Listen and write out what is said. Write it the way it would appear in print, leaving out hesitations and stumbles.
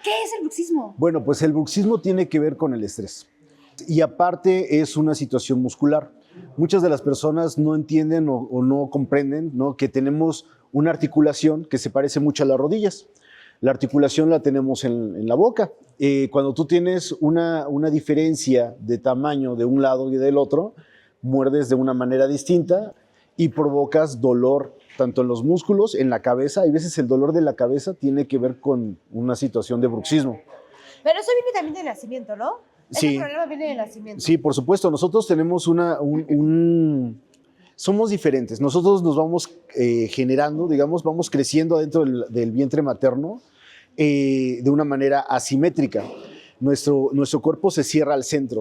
¿Qué es el bruxismo? Bueno, pues el bruxismo tiene que ver con el estrés. Y aparte es una situación muscular. Muchas de las personas no entienden o no comprenden, ¿no?, que tenemos una articulación que se parece mucho a las rodillas. La articulación la tenemos en la boca. Cuando tú tienes una diferencia de tamaño de un lado y del otro, muerdes de una manera distinta y provocas dolor tanto en los músculos, en la cabeza. Hay veces el dolor de la cabeza tiene que ver con una situación de bruxismo. Pero eso viene también del nacimiento, ¿no? Sí. Ese problema viene del nacimiento. Sí, por supuesto. Nosotros tenemos somos diferentes. Nosotros nos vamos generando, digamos, vamos creciendo dentro del vientre materno de una manera asimétrica. Nuestro cuerpo se cierra al centro.